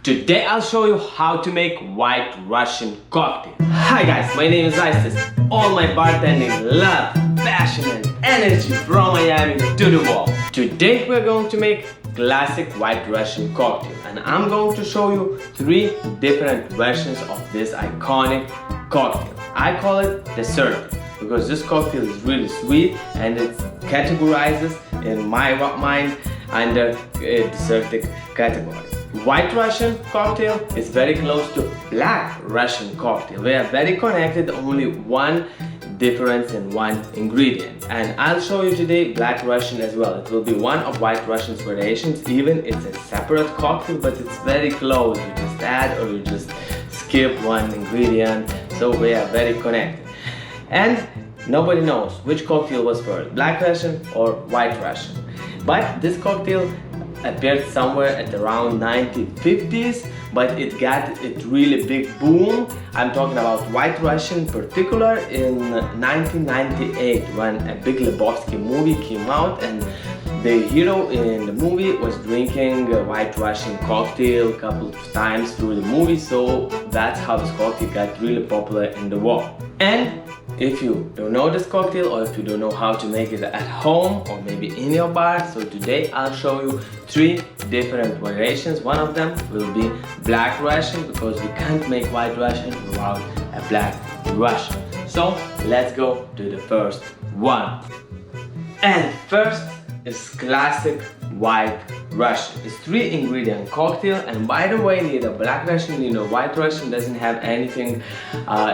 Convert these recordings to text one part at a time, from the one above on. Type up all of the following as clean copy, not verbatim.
Today I'll show you how to make White Russian cocktail. Hi guys, my name is Aistis. All my bartending love, passion and energy from Miami to the wall. Today we're going to make classic White Russian cocktail and I'm going to show you 3 different versions of this iconic cocktail. I call it dessert because this cocktail is really sweet and it categorizes in my mind under a dessert category. White Russian cocktail is very close to Black Russian cocktail. They are very connected, only one difference in one ingredient. And I'll show you today Black Russian as well. It will be one of White Russian's variations, even it's a separate cocktail, but it's very close. You just add or you just skip one ingredient, so they are very connected. And nobody knows which cocktail was first, Black Russian or White Russian. But this cocktail appeared somewhere at around 1950s, but it got a really big boom. I'm talking about White Russian in particular in 1998 when a Big Lebowski movie came out and the hero in the movie was drinking a White Russian cocktail a couple of times through the movie, so that's how this cocktail got really popular in the world. And if you don't know this cocktail or if you don't know how to make it at home or maybe in your bar, so today I'll show you 3 different variations. One of them will be Black Russian because we can't make White Russian without a Black Russian. So let's go to the first one. And first is classic White Russian. It's 3 ingredient cocktail, and by the way, neither Black Russian neither White Russian doesn't have anything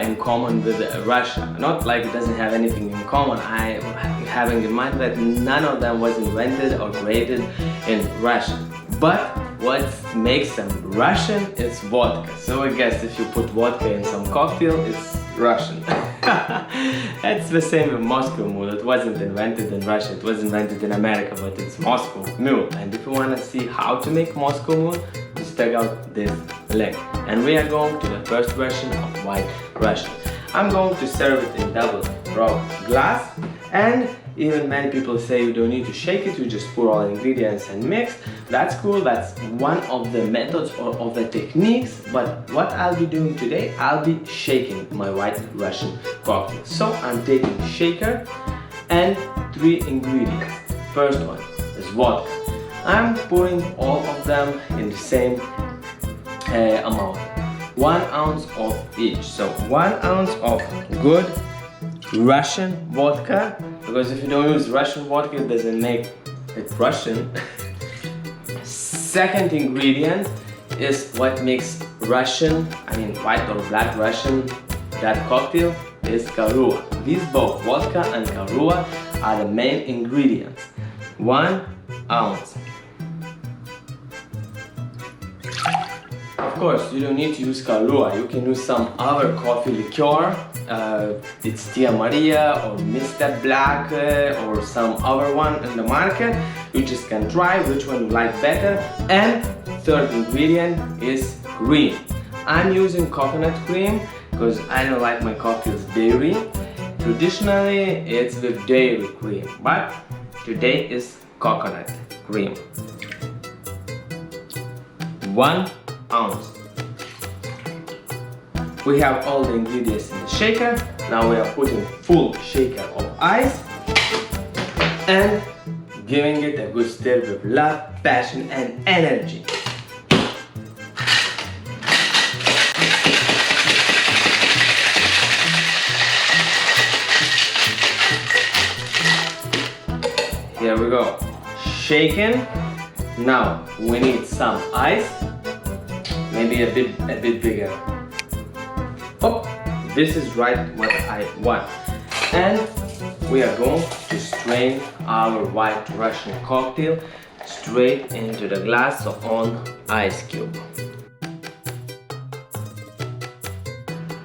in common with Russia. Not like it doesn't have anything in common. I having in mind that none of them was invented or created in Russia. But what makes them Russian is vodka. So I guess if you put vodka in some cocktail, it's Russian. It's the same with Moscow Mule. It wasn't invented in Russia, it was invented in America, but it's Moscow Mule. And if you want to see how to make Moscow Mule, just check out this link. And we are going to the first version of White Russian. I'm going to serve it in double raw glass, and even many people say you don't need to shake it, you just pour all ingredients and mix. That's cool, that's one of the methods or of the techniques, but what I'll be doing today, I'll be shaking my White Russian cocktail. So I'm taking shaker and 3 ingredients. First one is vodka. I'm pouring all of them in the same amount, 1 ounce of each. So 1 ounce of good Russian vodka, because if you don't use Russian vodka, it doesn't make it Russian. Second ingredient is what makes Russian, White or Black Russian, that cocktail is Kahlua. These both, vodka and Kahlua, are the main ingredients. 1 ounce. Of course, you don't need to use Kahlua, you can use some other coffee liqueur. It's Tia Maria or Mr. Black or some other one in the market. You just can try which one you like better. And third ingredient is cream. I'm using coconut cream because I don't like my cocktails dairy. Traditionally it's with dairy cream, but today is coconut cream. 1 ounce. We have all the ingredients in the shaker. Now we are putting full shaker of ice and giving it a good stir with love, passion and energy. Here we go. Shaken. Now we need some ice, maybe a bit bigger. Oh, this is right what I want. And we are going to strain our White Russian cocktail straight into the glass on ice cube.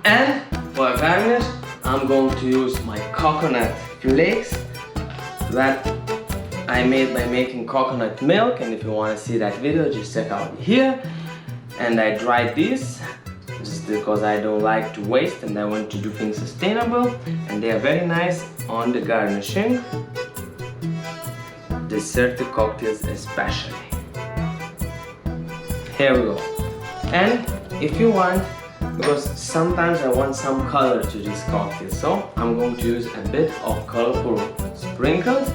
And for garnish, I'm going to use my coconut flakes that I made by making coconut milk, and if you want to see that video, just check out here. And I dried these just because I don't like to waste and I want to do things sustainable, and they are very nice on the garnishing, dessert cocktails especially. Here we go. And if you want, because sometimes I want some color to this cocktail, so I'm going to use a bit of colorful sprinkles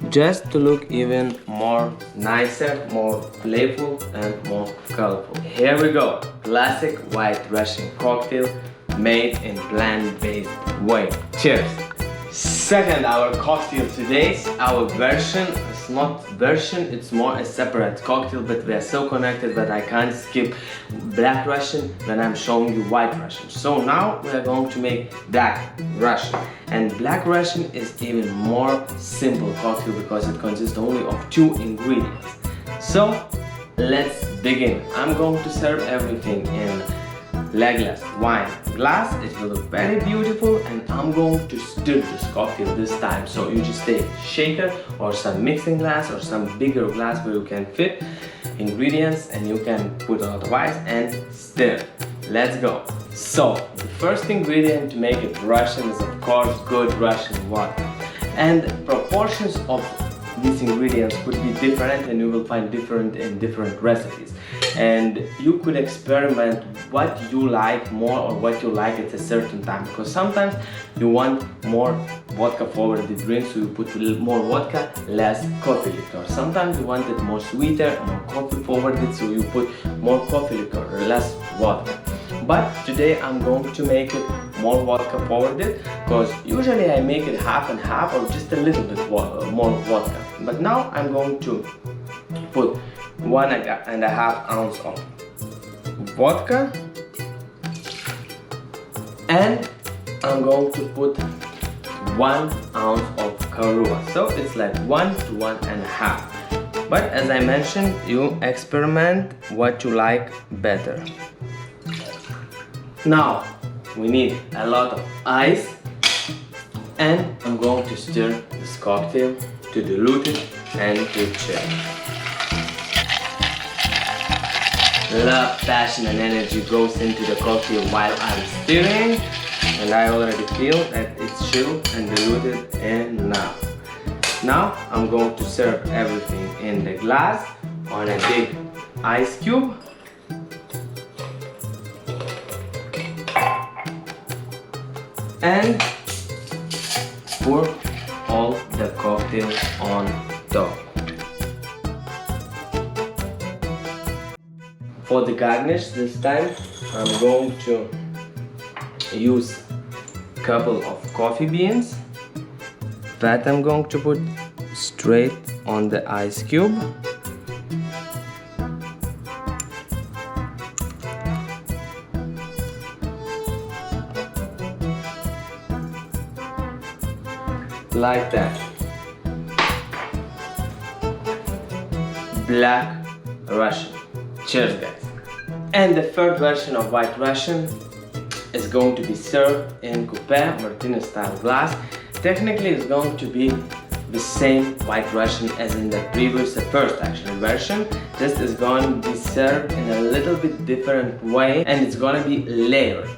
just to look even more nicer, more playful and more colorful. Here we go, classic White Russian cocktail made in plant-based way. Cheers! Second, our cocktail today, our version, it's not version, it's more a separate cocktail, but we are so connected that I can't skip Black Russian when I'm showing you White Russian. So now we are going to make Black Russian. And Black Russian is even more simple cocktail because it consists only of 2 ingredients. So let's begin. I'm going to serve everything in legless wine glass. It will look very beautiful, and I'm going to stir this cocktail this time. So you just take a shaker or some mixing glass or some bigger glass where you can fit ingredients and you can put a lot of ice and stir. Let's go. So the first ingredient to make it Russian is of course good Russian water, and proportions of these ingredients could be different, and you will find different in different recipes, and you could experiment what you like more or what you like at a certain time, because sometimes you want more vodka forward the drink, so you put more vodka, less coffee liquor. Sometimes you want it more sweeter, more coffee forwarded, so you put more coffee liquor or less vodka. But today I'm going to make it more vodka forwarded, because usually I make it half and half or just a little bit more vodka. But now I'm going to put 1.5 ounce of vodka, and I'm going to put 1 ounce of Kahlua. So it's like 1 to 1.5. But as I mentioned, you experiment what you like better. Now we need a lot of ice, and I'm going to stir this cocktail to dilute it and to chill. Love, passion and energy goes into the cocktail while I'm stirring, and I already feel that it's chilled and diluted enough. Now I'm going to serve everything in the glass on a big ice cube. And pour all the cocktail on top. For the garnish this time, I'm going to use a couple of coffee beans that I'm going to put straight on the ice cube. Like that. Black Russian. Cheers guys. And the third version of White Russian is going to be served in coupe martini style glass. Technically it's going to be the same White Russian as in the previous, the first actually version. Just is going to be served in a little bit different way, and it's going to be layered.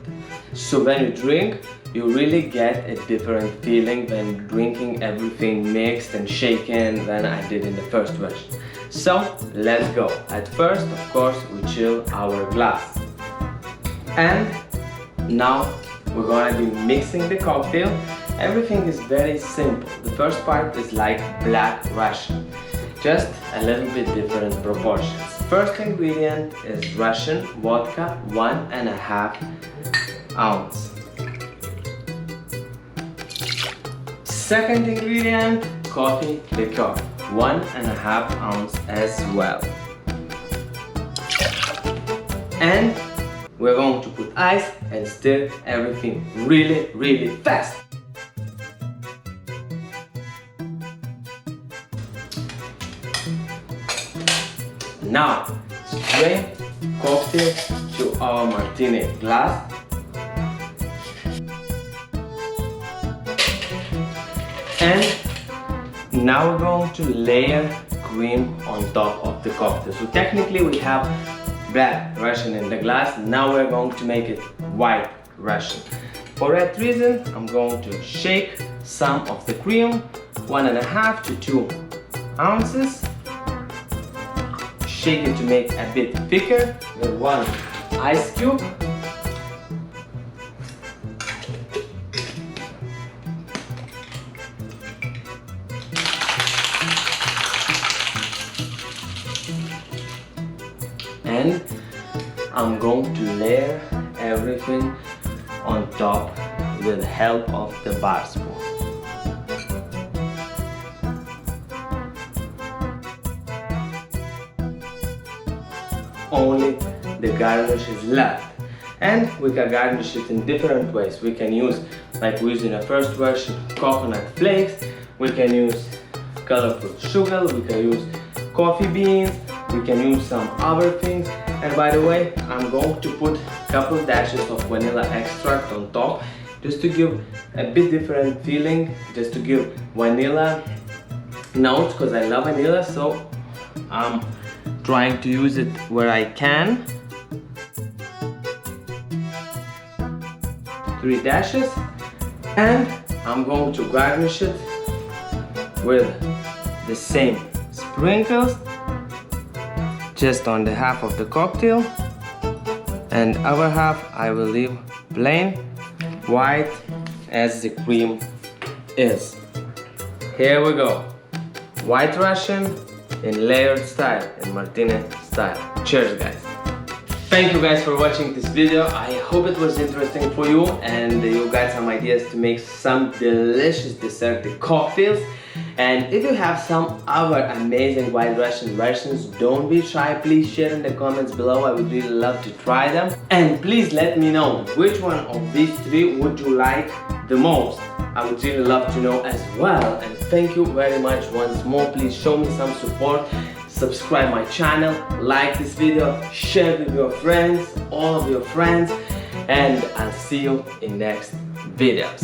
So when you drink, you really get a different feeling when drinking everything mixed and shaken than I did in the first version. So let's go. At first, of course, we chill our glass. And now we're gonna be mixing the cocktail. Everything is very simple. The first part is like Black Russian, just a little bit different proportions. First ingredient is Russian vodka, 1.5 ounce. Second ingredient, coffee liqueur, 1.5 ounce as well. And we're going to put ice and stir everything really fast. Now, strain cocktail to our martini glass. And now we're going to layer cream on top of the cocktail. So technically we have Black Russian in the glass. Now we're going to make it White Russian. For that reason, I'm going to shake some of the cream, 1.5 to 2 ounces. shake it to make a bit thicker with one ice cube. And I'm going to layer everything on top with the help of the bar spoon. Only the garnish is left, and we can garnish it in different ways. We can use, like we used in the first version, coconut flakes. We can use colorful sugar. We can use coffee beans. We can use some other things. And by the way, I'm going to put a couple dashes of vanilla extract on top, just to give a bit different feeling, just to give vanilla notes, because I love vanilla. So I'm trying to use it where I can. 3 dashes, and I'm going to garnish it with the same sprinkles, just on the half of the cocktail, and other half I will leave plain white as the cream is. Here we go, White Russian in layered style, in Martini style. Cheers guys. Thank you guys for watching this video. I hope it was interesting for you and you got some ideas to make some delicious dessert cocktails. And if you have some other amazing White Russian versions, don't be shy, please share in the comments below. I would really love to try them. And please let me know which one of these 3 would you like the most. I would really love to know as well. And thank you very much once more. Please show me some support. Subscribe my channel, like this video, share with your friends, all of your friends, and I'll see you in next videos.